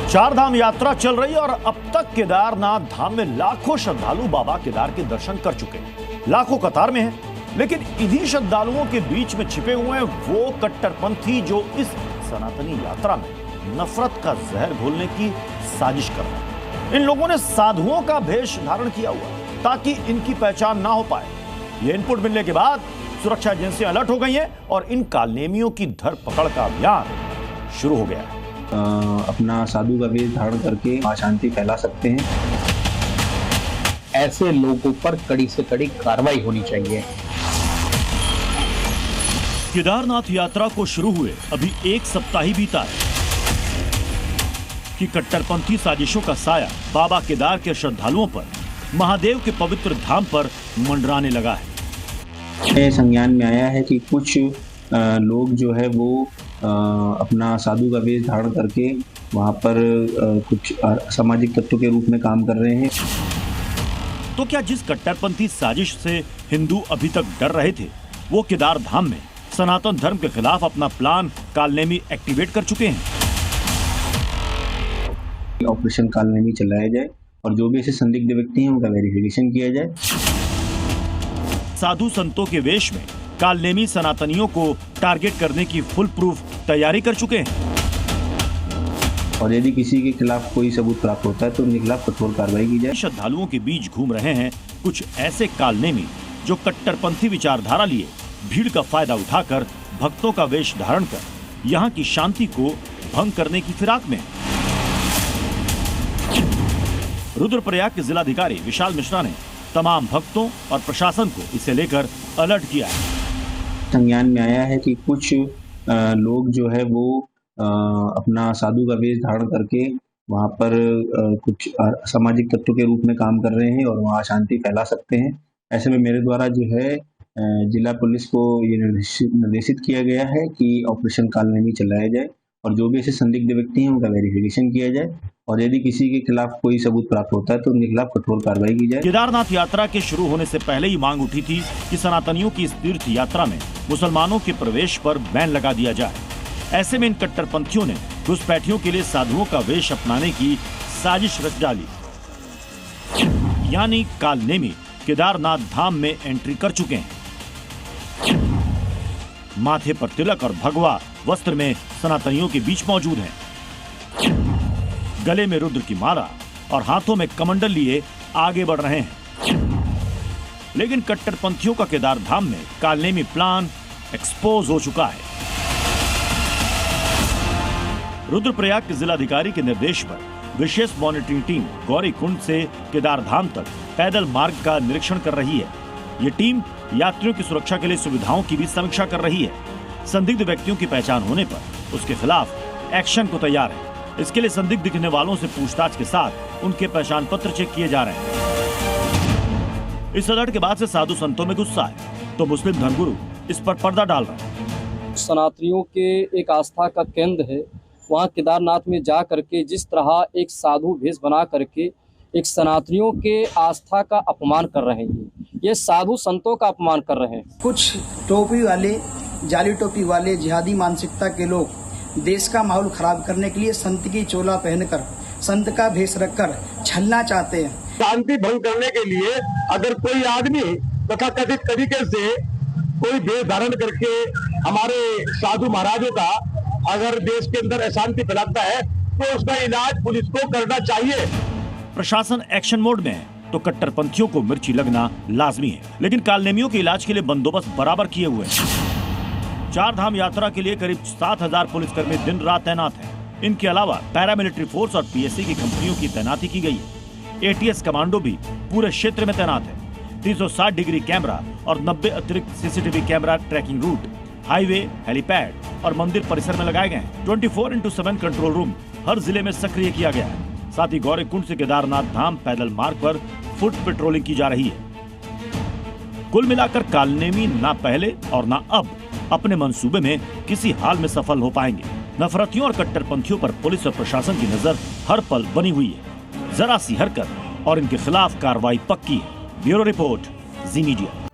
चार धाम यात्रा चल रही है और अब तक केदारनाथ धाम में लाखों श्रद्धालु बाबा केदार के दर्शन कर चुके हैं। लाखों कतार में हैं, लेकिन इन्हीं श्रद्धालुओं के बीच में छिपे हुए हैं वो कट्टरपंथी जो इस सनातनी यात्रा में नफरत का जहर घोलने की साजिश कर रहे हैं। इन लोगों ने साधुओं का भेष धारण किया हुआ ताकि इनकी पहचान ना हो पाए। ये इनपुट मिलने के बाद सुरक्षा एजेंसियां अलर्ट हो गई हैं और इन कालनेमियों की धरपकड़ का अभियान शुरू हो गया है। अपना साधु का वेश धारण करके अशांति फैला सकते हैं। ऐसे लोगों पर कड़ी से कड़ी कार्रवाई होनी चाहिए। केदारनाथ यात्रा को शुरू हुए अभी एक सप्ताह ही बीता है कि कट्टरपंथी साजिशों का साया बाबा केदार के श्रद्धालुओं पर, महादेव के पवित्र धाम पर मंडराने लगा है। संज्ञान में आया है कि कुछ लोग जो है वो अपना साधु का वेश धारण करके वहाँ पर कुछ सामाजिक तत्वों के रूप में काम कर रहे हैं। तो क्या जिस कट्टरपंथी साजिश से हिंदू अभी तक डर रहे थे, वो केदार धाम में सनातन धर्म के खिलाफ अपना प्लान कालनेमी एक्टिवेट कर चुके हैं? ऑपरेशन कालनेमी चलाया जाए और जो भी ऐसे संदिग्ध व्यक्ति हैं उनका वेरिफिकेशन किया जाए। साधु संतों के वेश में कालनेमी सनातनियों को टारगेट करने की फुल प्रूफ तैयारी कर चुके हैं और यदि किसी के खिलाफ कोई सबूत प्राप्त होता है तो उनके खिलाफ कठोर कार्रवाई की जाए। श्रद्धालुओं के बीच घूम रहे हैं कुछ ऐसे कालनेमी जो कट्टरपंथी विचारधारा लिए भीड़ का फायदा उठाकर भक्तों का वेश धारण कर यहाँ की शांति को भंग करने की फिराक में। रुद्रप्रयाग के जिलाधिकारी विशाल मिश्रा ने तमाम भक्तों और प्रशासन को इसे लेकर अलर्ट किया है। संज्ञान में आया है कि कुछ लोग जो है वो अपना साधु का वेश धारण करके वहाँ पर कुछ सामाजिक तत्वों के रूप में काम कर रहे हैं और वहाँ अशांति फैला सकते हैं। ऐसे में मेरे द्वारा जो है जिला पुलिस को ये निर्देशित किया गया है कि ऑपरेशन कालनेमी चलाया जाए और जो भी ऐसे संदिग्ध व्यक्ति हैं उनका वेरिफिकेशन किया जाए और यदि किसी के खिलाफ कोई सबूत प्राप्त होता है तो उनके खिलाफ कठोर कार्रवाई की जाए। केदारनाथ यात्रा के शुरू होने से पहले ही मांग उठी थी कि सनातनियों की इस तीर्थ यात्रा में मुसलमानों के प्रवेश पर बैन लगा दिया जाए। ऐसे में इन कट्टरपंथियों ने घुसपैठियों के लिए साधुओं का वेश अपनाने की साजिश रच डाली, यानी कालनेमी केदारनाथ धाम में एंट्री कर चुके हैं। माथे पर तिलक और भगवा वस्त्र में सनातनियों के बीच मौजूद हैं। गले में रुद्र की माला और हाथों में कमंडल लिए आगे बढ़ रहे हैं। लेकिन कट्टरपंथियों का केदार धाम में कालनेमी प्लान एक्सपोज हो चुका है। रुद्रप्रयाग के जिलाधिकारी के निर्देश पर विशेष मॉनिटरिंग टीम गौरी कुंड से केदार धाम तक पैदल मार्ग का निरीक्षण कर रही है। ये टीम यात्रियों की सुरक्षा के लिए सुविधाओं की भी समीक्षा कर रही है। संदिग्ध व्यक्तियों की पहचान होने पर उसके खिलाफ एक्शन को तैयार है। इसके लिए संदिग्ध दिखने वालों से पूछताछ के साथ उनके पहचान पत्र चेक किए जा रहे हैं। इस अलर्ट के बाद से साधु संतों में गुस्सा है तो मुस्लिम धर्मगुरु इस पर पर्दा डाल रहे हैं। सनातनियों के एक आस्था का केंद्र है, वहाँ केदारनाथ में जा करके जिस तरह एक साधु भेष बना करके एक सनातनियों के आस्था का अपमान कर रहे हैं, ये साधु संतों का अपमान कर रहे हैं। कुछ टोपी वाले, जाली टोपी वाले जिहादी मानसिकता के लोग देश का माहौल खराब करने के लिए संत की चोला पहनकर, संत का भेष रखकर छलना चाहते हैं। शांति भंग करने के लिए अगर कोई आदमी तथा कथित तरीके से कोई भेष धारण करके हमारे साधु महाराजों का अगर देश के अंदर अशांति फैलाता है तो उसका इलाज पुलिस को करना चाहिए। प्रशासन एक्शन मोड में है तो कट्टरपंथियों को मिर्ची लगना लाजमी है, लेकिन कालनेमियों के इलाज के लिए बंदोबस्त बराबर किए हुए हैं। चार धाम यात्रा के लिए करीब 7,000 पुलिसकर्मी दिन रात तैनात हैं। इनके अलावा पैरामिलिट्री फोर्स और पीएससी की कंपनियों की तैनाती की गई है। एटीएस कमांडो भी पूरे क्षेत्र में तैनात है। 360 डिग्री कैमरा और 90 अतिरिक्त CCTV camera tracking route, highway, helipad और मंदिर परिसर में लगाए गए हैं। 24/7 कंट्रोल रूम हर जिले में सक्रिय किया गया है। साथ ही गौरीकुंड से केदारनाथ धाम पैदल मार्ग पर फुट पेट्रोलिंग की जा रही है। कुल मिलाकर कालनेमी ना पहले और ना अब अपने मंसूबे में किसी हाल में सफल हो पाएंगे। नफरतियों और कट्टरपंथियों पर पुलिस और प्रशासन की नजर हर पल बनी हुई है। जरा सी हरकत और इनके खिलाफ कार्रवाई पक्की है। ब्यूरो रिपोर्ट, जी मीडिया।